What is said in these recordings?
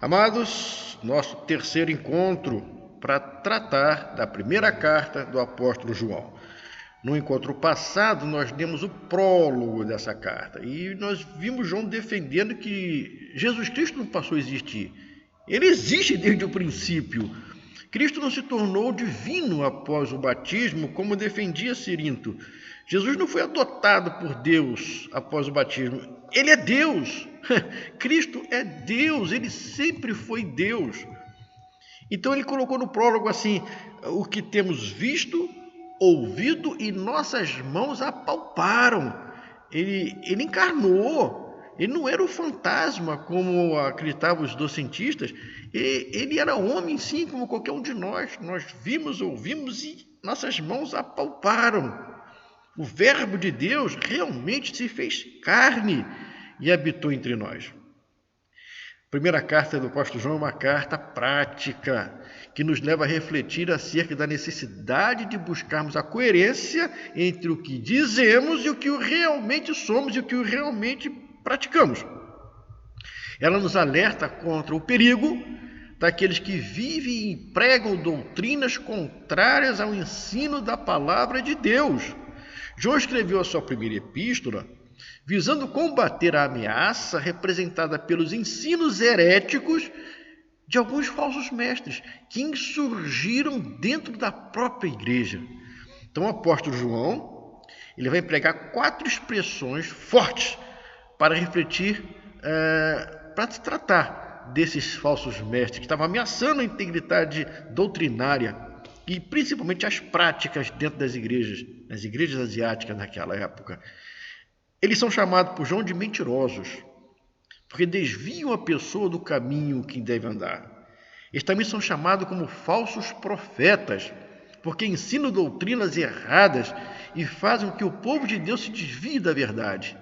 Amados, nosso terceiro encontro para tratar da primeira carta do apóstolo João. No encontro passado, nós demos o prólogo dessa carta e nós vimos João defendendo que Jesus Cristo não passou a existir. Ele existe desde o princípio. Cristo não se tornou divino após o batismo, como defendia Cirinto. Jesus não foi adotado por Deus após o batismo. Ele é Deus. Cristo é Deus. Ele sempre foi Deus. Então ele colocou no prólogo assim: o que temos visto, ouvido e nossas mãos apalparam. Ele encarnou. Ele não era o fantasma, como acreditavam os docentistas. Ele era homem, sim, como qualquer um de nós. Nós vimos, ouvimos e nossas mãos apalparam. O Verbo de Deus realmente se fez carne e habitou entre nós. A primeira carta do apóstolo João é uma carta prática, que nos leva a refletir acerca da necessidade de buscarmos a coerência entre o que dizemos e o que realmente somos e o que realmente praticamos. Ela nos alerta contra o perigo daqueles que vivem e pregam doutrinas contrárias ao ensino da palavra de Deus. João escreveu a sua primeira epístola visando combater a ameaça representada pelos ensinos heréticos de alguns falsos mestres que insurgiram dentro da própria igreja. Então o apóstolo João ele vai empregar 4 expressões fortes para refletir, para se tratar desses falsos mestres que estavam ameaçando a integridade doutrinária e principalmente as práticas dentro das igrejas asiáticas naquela época. Eles são chamados por João de mentirosos, porque desviam a pessoa do caminho que deve andar. Eles também são chamados como falsos profetas, porque ensinam doutrinas erradas e fazem com que o povo de Deus se desvie da verdade.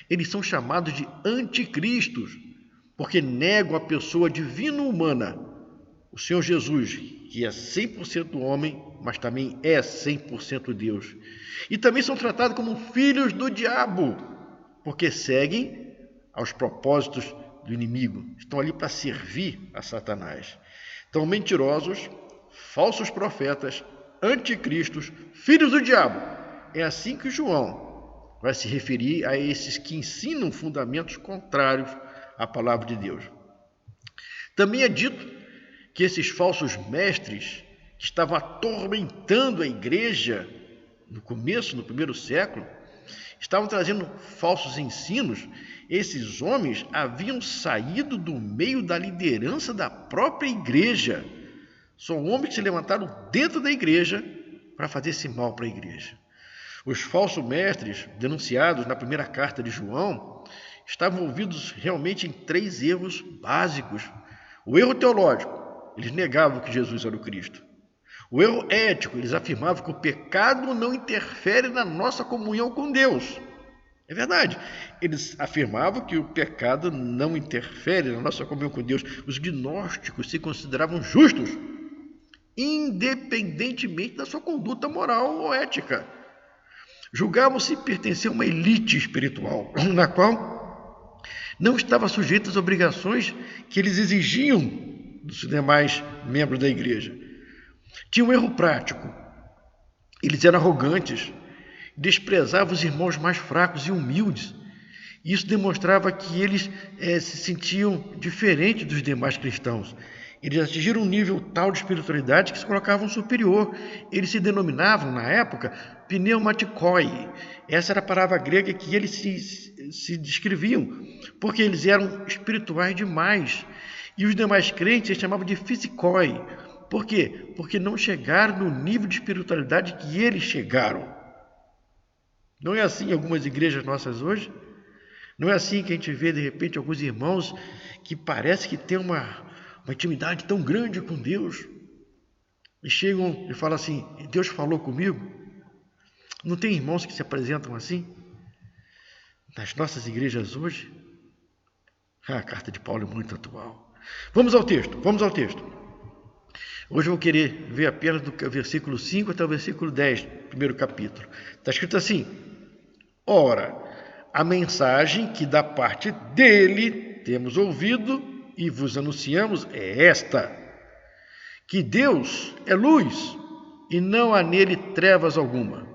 Eles são chamados de anticristos, porque negam a pessoa divino-humana, o Senhor Jesus, que é 100% homem, mas também é 100% Deus. E também são tratados como filhos do diabo, porque seguem aos propósitos do inimigo. Estão ali para servir a Satanás. Então, mentirosos, falsos profetas, anticristos, filhos do diabo. É assim que João vai se referir a esses que ensinam fundamentos contrários à palavra de Deus. Também é dito que esses falsos mestres que estavam atormentando a igreja no começo, no primeiro século, estavam trazendo falsos ensinos. Esses homens haviam saído do meio da liderança da própria igreja. São homens que se levantaram dentro da igreja para fazer esse mal para a igreja. Os falsos mestres denunciados na primeira carta de João estavam envolvidos realmente em 3 erros básicos. O erro teológico: eles negavam que Jesus era o Cristo. O erro ético: eles afirmavam que o pecado não interfere na nossa comunhão com Deus. É verdade. Eles afirmavam que o pecado não interfere na nossa comunhão com Deus. Os gnósticos se consideravam justos, independentemente da sua conduta moral ou ética. Julgavam-se pertencer a uma elite espiritual, na qual não estava sujeita às obrigações que eles exigiam dos demais membros da igreja. Tinha um erro prático: eles eram arrogantes, desprezavam os irmãos mais fracos e humildes. Isso demonstrava que eles se sentiam diferentes dos demais cristãos. Eles atingiram um nível tal de espiritualidade que se colocavam superior. Eles se denominavam, na época, pneumatikoi. Essa era a palavra grega que eles se descreviam, porque eles eram espirituais demais. E os demais crentes eles chamavam de physikoi. Por quê? Porque não chegaram no nível de espiritualidade que eles chegaram. Não é assim em algumas igrejas nossas hoje? Não é assim que a gente vê, de repente, alguns irmãos que parece que têm uma intimidade tão grande com Deus e chegam e falam assim: Deus falou comigo? Não tem irmãos que se apresentam assim nas nossas igrejas hoje? A carta de Paulo é muito atual. Vamos ao texto. Hoje eu vou querer ver apenas do versículo 5 até o versículo 10, primeiro capítulo. Está escrito assim: ora, a mensagem que da parte dele temos ouvido e vos anunciamos é esta: que Deus é luz e não há nele trevas alguma.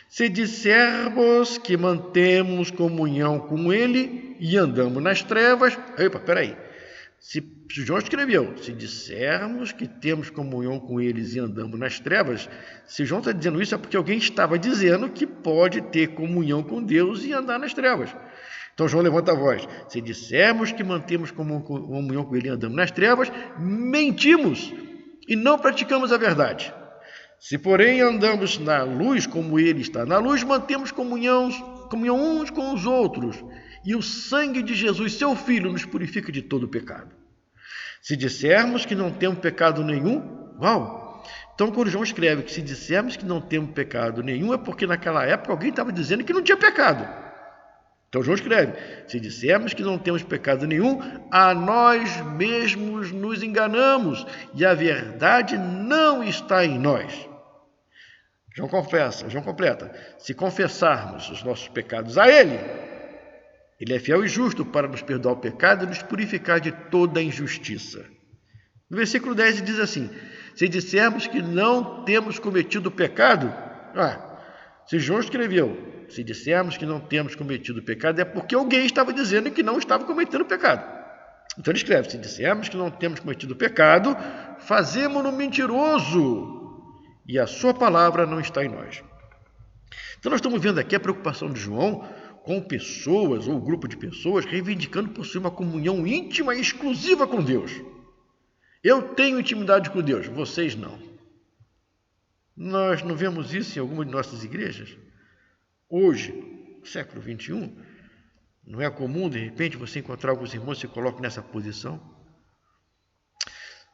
Se dissermos que mantemos comunhão com ele e andamos nas trevas... Peraí. Se João escreveu, se dissermos que temos comunhão com eles e andamos nas trevas, se João está dizendo isso é porque alguém estava dizendo que pode ter comunhão com Deus e andar nas trevas. Então João levanta a voz: se dissermos que mantemos comunhão com ele e andamos nas trevas, mentimos e não praticamos a verdade. Se, porém, andamos na luz como ele está na luz, mantemos comunhão uns com os outros, e o sangue de Jesus, seu Filho, nos purifica de todo pecado. Se dissermos que não temos pecado nenhum, então quando João escreve que se dissermos que não temos pecado nenhum, é porque naquela época alguém estava dizendo que não tinha pecado. Então João escreve: se dissermos que não temos pecado nenhum, a nós mesmos nos enganamos, e a verdade não está em nós. João completa: se confessarmos os nossos pecados a Ele, Ele é fiel e justo para nos perdoar o pecado e nos purificar de toda injustiça. No versículo 10 ele diz assim: se dissermos que não temos cometido pecado, se João escreveu, se dissermos que não temos cometido pecado, é porque alguém estava dizendo que não estava cometendo pecado. Então ele escreve: se dissermos que não temos cometido pecado, fazemo-no mentiroso, e a sua palavra não está em nós. Então nós estamos vendo aqui a preocupação de João com pessoas ou grupo de pessoas reivindicando possuir uma comunhão íntima e exclusiva com Deus. Eu tenho intimidade com Deus, vocês não. Nós não vemos isso em alguma de nossas igrejas? Hoje, século XXI, não é comum de repente você encontrar alguns irmãos que se colocam nessa posição?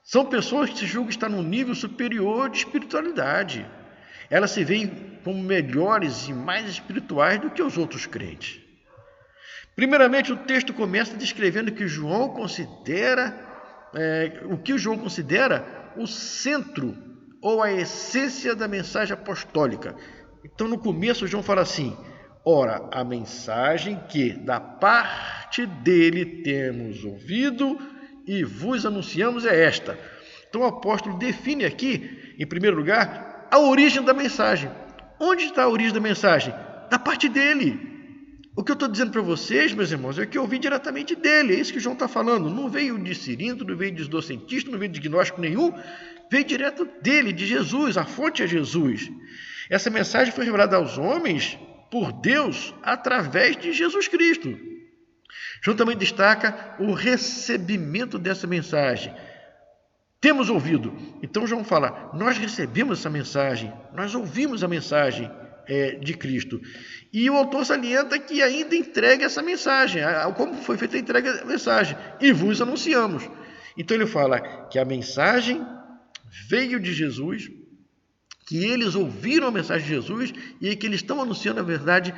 São pessoas que se julgam estar num nível superior de espiritualidade. Elas se veem como melhores e mais espirituais do que os outros crentes. Primeiramente, o texto começa descrevendo que João considera o centro ou a essência da mensagem apostólica. Então, no começo, João fala assim: ora, a mensagem que da parte dele temos ouvido e vos anunciamos é esta. Então o apóstolo define aqui, em primeiro lugar, a origem da mensagem. Onde está a origem da mensagem? Da parte dele. O que eu estou dizendo para vocês, meus irmãos, é que eu ouvi diretamente dele. É isso que João está falando. Não veio de Cirinto, não veio de docentista, não veio de gnóstico nenhum. Veio direto dele, de Jesus. A fonte é Jesus. Essa mensagem foi revelada aos homens por Deus através de Jesus Cristo. João também destaca o recebimento dessa mensagem. Temos ouvido. Então João fala: nós recebemos essa mensagem, nós ouvimos a mensagem de Cristo. E o autor salienta que ainda entrega essa mensagem, como foi feita a entrega da mensagem, e vos anunciamos. Então ele fala que a mensagem veio de Jesus, que eles ouviram a mensagem de Jesus e que eles estão anunciando a verdade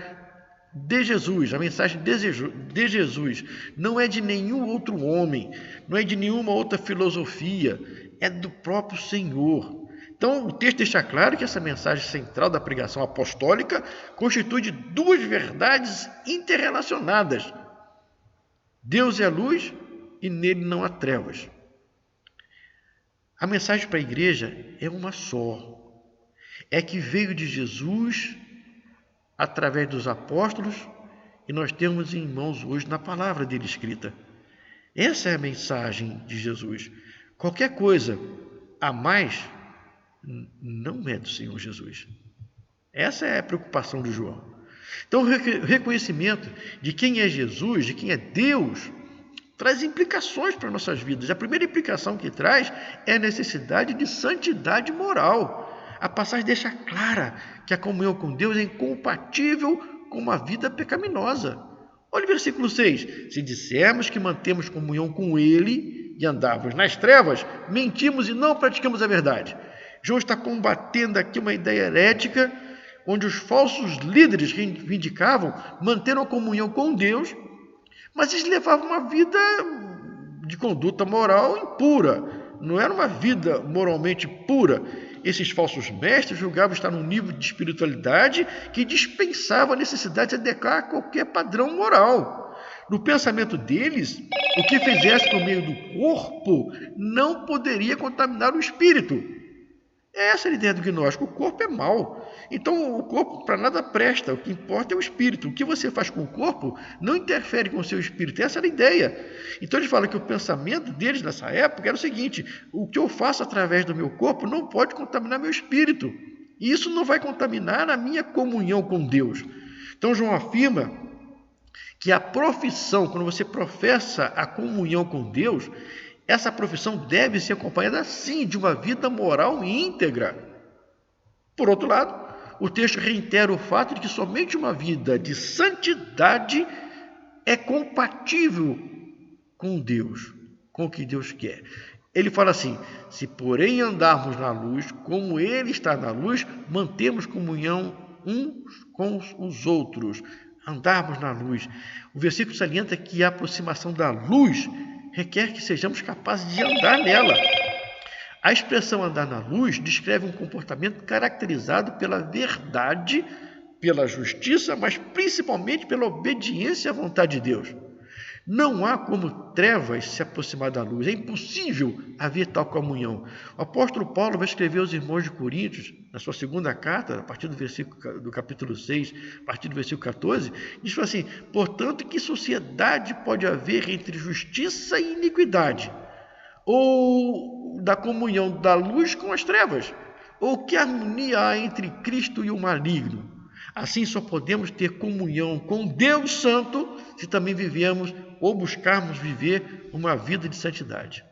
de Jesus, a mensagem de Jesus. Não é de nenhum outro homem, não é de nenhuma outra filosofia, é do próprio Senhor. Então o texto deixa claro que essa mensagem central da pregação apostólica constitui de duas verdades interrelacionadas: Deus é a luz e nele não há trevas. A mensagem para a igreja é uma só, é que veio de Jesus através dos apóstolos, e nós temos em mãos hoje na palavra dele escrita. Essa é a mensagem de Jesus. Qualquer coisa a mais não é do Senhor Jesus. Essa é a preocupação de João. Então, o reconhecimento de quem é Jesus, de quem é Deus, traz implicações para nossas vidas. A primeira implicação que traz é a necessidade de santidade moral. A passagem deixa clara que a comunhão com Deus é incompatível com uma vida pecaminosa. Olha o versículo 6. Se dissermos que mantemos comunhão com Ele e andamos nas trevas, mentimos e não praticamos a verdade. João está combatendo aqui uma ideia herética, onde os falsos líderes reivindicavam manter uma comunhão com Deus, mas eles levavam uma vida de conduta moral impura. Não era uma vida moralmente pura. Esses falsos mestres julgavam estar num nível de espiritualidade que dispensava a necessidade de adequar a qualquer padrão moral. No pensamento deles, o que fizesse por meio do corpo não poderia contaminar o espírito. Essa é a ideia do gnóstico. O corpo é mau. Então o corpo para nada presta. O que importa é o espírito. O que você faz com o corpo não interfere com o seu espírito. Essa era a ideia. Então eles falam que o pensamento deles nessa época era o seguinte: o que eu faço através do meu corpo não pode contaminar meu espírito. E isso não vai contaminar a minha comunhão com Deus. Então João afirma que a profissão, quando você professa a comunhão com Deus, essa profissão deve ser acompanhada, sim, de uma vida moral íntegra. Por outro lado, o texto reitera o fato de que somente uma vida de santidade é compatível com Deus, com o que Deus quer. Ele fala assim: se porém andarmos na luz, como Ele está na luz, mantemos comunhão uns com os outros. Andarmos na luz. O versículo salienta que a aproximação da luz requer que sejamos capazes de andar nela. A expressão andar na luz descreve um comportamento caracterizado pela verdade, pela justiça, mas principalmente pela obediência à vontade de Deus. Não há como trevas se aproximar da luz. É impossível haver tal comunhão. O apóstolo Paulo vai escrever aos irmãos de Coríntios, na sua segunda carta, a partir do capítulo 6, a partir do versículo 14, diz assim: portanto, que sociedade pode haver entre justiça e iniquidade? Ou da comunhão da luz com as trevas? Ou que harmonia há entre Cristo e o maligno? Assim só podemos ter comunhão com Deus Santo se também vivemos ou buscarmos viver uma vida de santidade.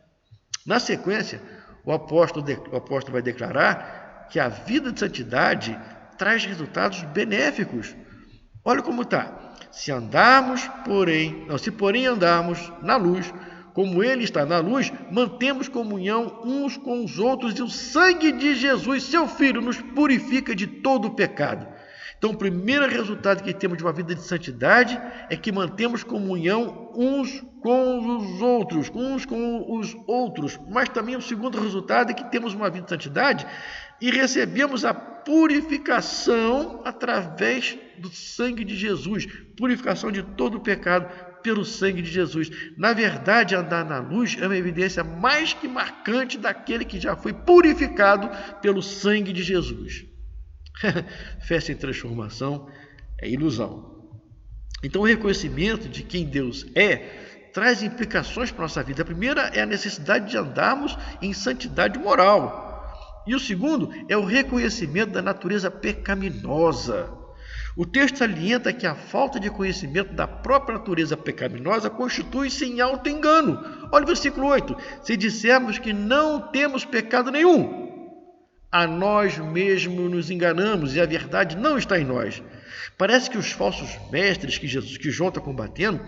Na sequência, o apóstolo vai declarar que a vida de santidade traz resultados benéficos. Olha como está. Se porém andarmos na luz, como Ele está na luz, mantemos comunhão uns com os outros e o sangue de Jesus, seu Filho, nos purifica de todo o pecado. Então, o primeiro resultado que temos de uma vida de santidade é que mantemos comunhão uns com os outros. Mas também o segundo resultado é que temos uma vida de santidade e recebemos a purificação através do sangue de Jesus. Purificação de todo o pecado pelo sangue de Jesus. Na verdade, andar na luz é uma evidência mais que marcante daquele que já foi purificado pelo sangue de Jesus. Fé sem transformação é ilusão. Então, o reconhecimento de quem Deus traz implicações para a nossa vida. A primeira é a necessidade de andarmos em santidade moral. E o segundo é o reconhecimento da natureza pecaminosa. O texto salienta que a falta de conhecimento da própria natureza pecaminosa constitui-se em auto-engano. Olha o versículo 8. Se dissermos que não temos pecado nenhum, a nós mesmos nos enganamos e a verdade não está em nós. Parece que os falsos mestres que João está combatendo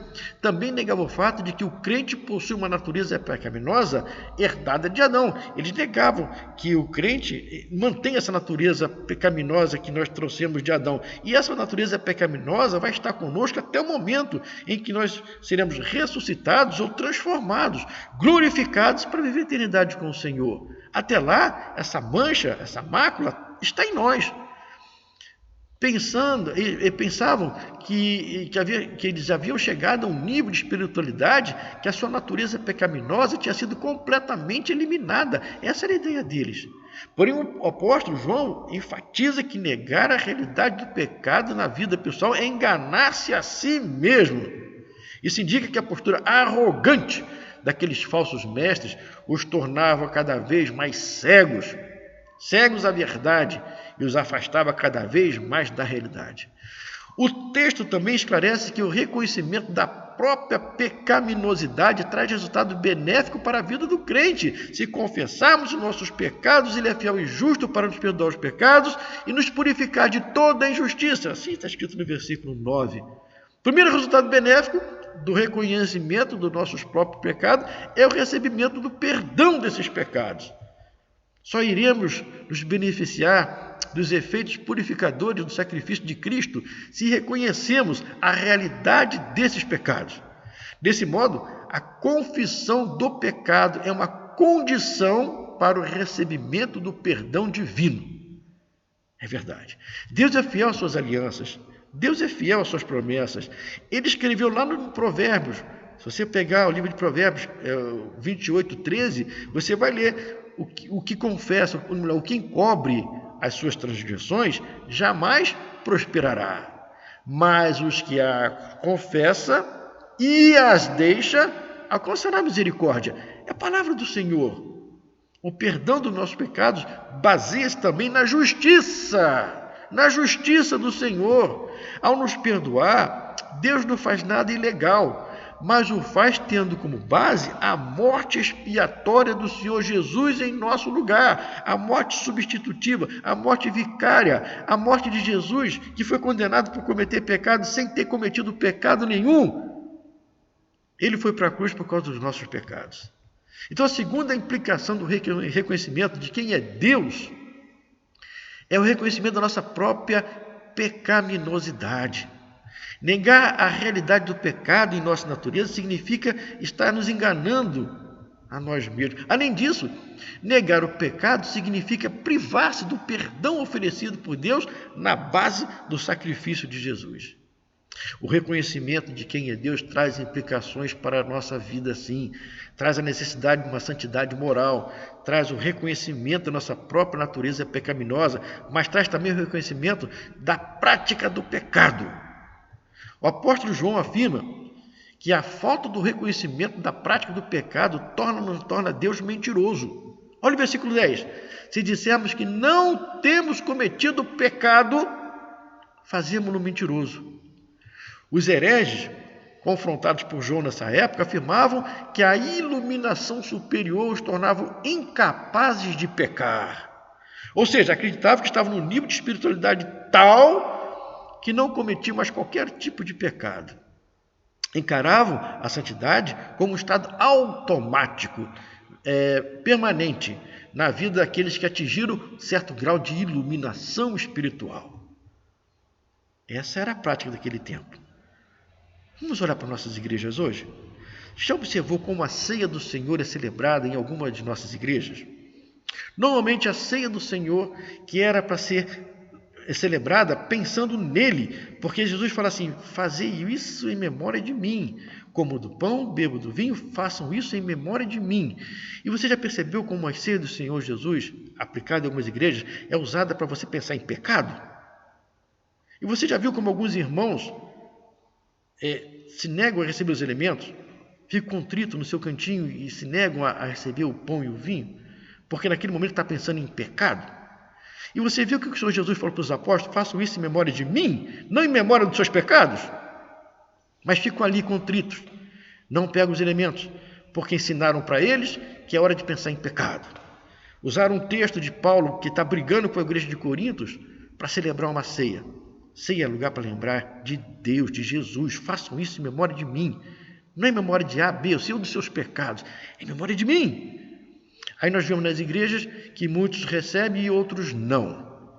também negavam o fato de que o crente possui uma natureza pecaminosa herdada de Adão. Eles negavam que o crente mantém essa natureza pecaminosa que nós trouxemos de Adão. E essa natureza pecaminosa vai estar conosco até o momento em que nós seremos ressuscitados ou transformados, glorificados para viver a eternidade com o Senhor. Até lá, essa mancha, essa mácula está em nós. Pensavam que eles haviam chegado a um nível de espiritualidade que a sua natureza pecaminosa tinha sido completamente eliminada. Essa era a ideia deles. Porém, o apóstolo João enfatiza que negar a realidade do pecado na vida pessoal é enganar-se a si mesmo. Isso indica que a postura arrogante daqueles falsos mestres os tornava cada vez mais cegos à verdade, e os afastava cada vez mais da realidade. O texto também esclarece que o reconhecimento da própria pecaminosidade traz resultado benéfico para a vida do crente. Se confessarmos os nossos pecados, Ele é fiel e justo para nos perdoar os pecados e nos purificar de toda a injustiça. Assim está escrito no versículo 9. Primeiro resultado benéfico do reconhecimento dos nossos próprios pecados é o recebimento do perdão desses pecados. Só iremos nos beneficiar dos efeitos purificadores do sacrifício de Cristo se reconhecemos a realidade desses pecados. Desse modo, a confissão do pecado é uma condição para o recebimento do perdão divino. É verdade. Deus é fiel às suas alianças. Deus é fiel às suas promessas. Ele escreveu lá no Provérbios. Se você pegar o livro de Provérbios 28:13, você vai ler o que confessa, o que encobre as suas transgressões, jamais prosperará. Mas os que a confessa e as deixa, alcançará misericórdia. É a palavra do Senhor. O perdão dos nossos pecados baseia-se também na justiça do Senhor. Ao nos perdoar, Deus não faz nada ilegal, mas o faz tendo como base a morte expiatória do Senhor Jesus em nosso lugar, a morte substitutiva, a morte vicária, a morte de Jesus, que foi condenado por cometer pecado sem ter cometido pecado nenhum. Ele foi para a cruz por causa dos nossos pecados. Então, a segunda implicação do reconhecimento de quem é Deus é o reconhecimento da nossa própria pecaminosidade. Negar a realidade do pecado em nossa natureza significa estar nos enganando a nós mesmos. Além disso, negar o pecado significa privar-se do perdão oferecido por Deus na base do sacrifício de Jesus. O reconhecimento de quem é Deus traz implicações para a nossa vida, sim. Traz a necessidade de uma santidade moral, traz o reconhecimento da nossa própria natureza pecaminosa, mas traz também o reconhecimento da prática do pecado. O apóstolo João afirma que a falta do reconhecimento da prática do pecado torna Deus mentiroso. Olha o versículo 10. Se dissermos que não temos cometido pecado, fazemos-no mentiroso. Os hereges, confrontados por João nessa época, afirmavam que a iluminação superior os tornava incapazes de pecar. Ou seja, acreditavam que estavam num nível de espiritualidade tal que não cometiam mais qualquer tipo de pecado. Encaravam a santidade como um estado automático, permanente, na vida daqueles que atingiram certo grau de iluminação espiritual. Essa era a prática daquele tempo. Vamos olhar para nossas igrejas hoje? Já observou como a ceia do Senhor é celebrada em alguma de nossas igrejas? Normalmente a ceia do Senhor, que era para ser celebrada pensando nele, porque Jesus fala assim: fazei isso em memória de mim. Como do pão, bebo do vinho, façam isso em memória de mim. E você já percebeu como a ceia do Senhor Jesus, aplicada em algumas igrejas, é usada para você pensar em pecado? E você já viu como alguns irmãos se negam a receber os elementos, ficam contritos no seu cantinho e se negam a receber o pão e o vinho, porque naquele momento está pensando em pecado? E você viu que o Senhor Jesus falou para os apóstolos: façam isso em memória de mim, não em memória dos seus pecados? Mas ficam ali contritos, não pegam os elementos, porque ensinaram para eles que é hora de pensar em pecado. Usaram um texto de Paulo, que está brigando com a igreja de Corintos, para celebrar uma ceia. Ceia é lugar para lembrar de Deus, de Jesus. Façam isso em memória de mim. Não é em memória de A, B, ou C, ou dos seus pecados. É em memória de mim. Aí nós vemos nas igrejas que muitos recebem e outros não.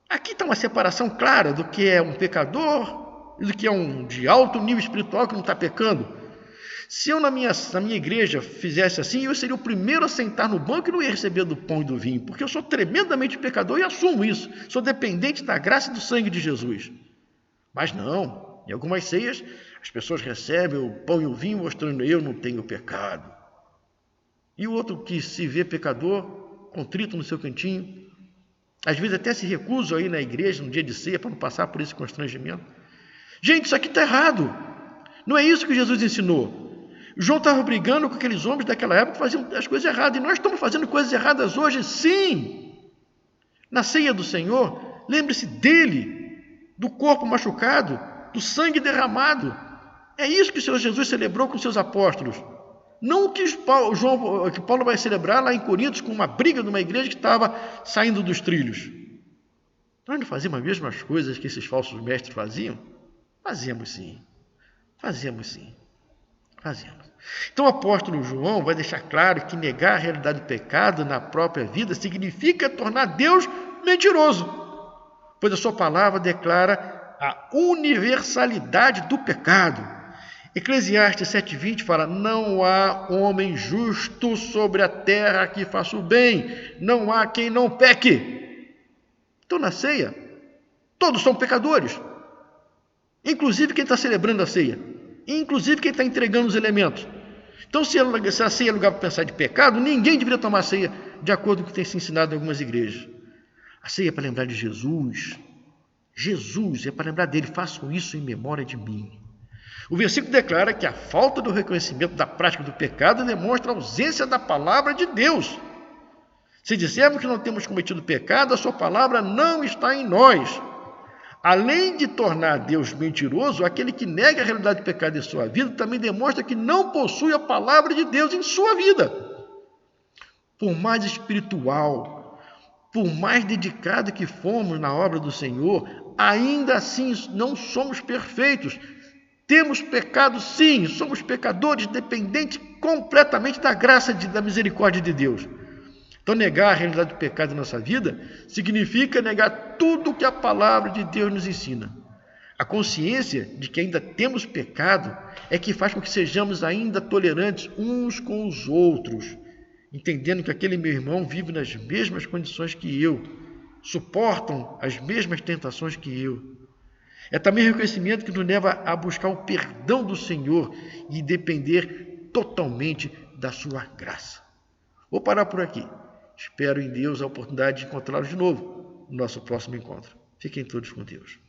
Aqui está uma separação clara do que é um pecador e do que é um de alto nível espiritual que não está pecando. Se eu na minha igreja fizesse assim, eu seria o primeiro a sentar no banco e não ia receber do pão e do vinho, porque eu sou tremendamente pecador e assumo isso. Sou dependente da graça e do sangue de Jesus. Mas não, em algumas ceias as pessoas recebem o pão e o vinho mostrando: eu não tenho pecado. E o outro que se vê pecador, contrito no seu cantinho, às vezes até se recusa a ir na igreja no dia de ceia para não passar por esse constrangimento. Gente, isso aqui está errado. Não é isso que Jesus ensinou. João estava brigando com aqueles homens daquela época que faziam as coisas erradas. E nós estamos fazendo coisas erradas hoje, sim. Na ceia do Senhor, lembre-se dele, do corpo machucado, do sangue derramado. É isso que o Senhor Jesus celebrou com seus apóstolos. Não o que Paulo vai celebrar lá em Corintos com uma briga de uma igreja que estava saindo dos trilhos. Nós não fazíamos as mesmas coisas que esses falsos mestres faziam? Fazíamos sim. Fazíamos sim. Fazíamos. Então o apóstolo João vai deixar claro que negar a realidade do pecado na própria vida significa tornar Deus mentiroso, pois a sua palavra declara a universalidade do pecado. Eclesiastes 7:20 fala: não há homem justo sobre a terra que faça o bem, não há quem não peque. Então na ceia, todos são pecadores. inclusive quem está celebrando a ceia, inclusive quem está entregando os elementos. Então, se a ceia é lugar para pensar de pecado, ninguém deveria tomar ceia de acordo com o que tem se ensinado em algumas igrejas. A ceia é para lembrar de Jesus. Jesus é para lembrar dele. Façam isso em memória de mim. O versículo declara que a falta do reconhecimento da prática do pecado demonstra a ausência da palavra de Deus. Se dissermos que não temos cometido pecado, a sua palavra não está em nós. Além de tornar Deus mentiroso, aquele que nega a realidade do pecado em sua vida também demonstra que não possui a palavra de Deus em sua vida. Por mais espiritual, por mais dedicado que fomos na obra do Senhor, ainda assim não somos perfeitos. Temos pecado sim, somos pecadores dependentes completamente da graça, da misericórdia de Deus. Então, negar a realidade do pecado em nossa vida significa negar tudo o que a palavra de Deus nos ensina. A consciência de que ainda temos pecado é que faz com que sejamos ainda tolerantes uns com os outros, entendendo que aquele meu irmão vive nas mesmas condições que eu, suportam as mesmas tentações que eu. É também reconhecimento que nos leva a buscar o perdão do Senhor e depender totalmente da sua graça. Vou parar por aqui. Espero em Deus a oportunidade de encontrá-los de novo no nosso próximo encontro. Fiquem todos com Deus.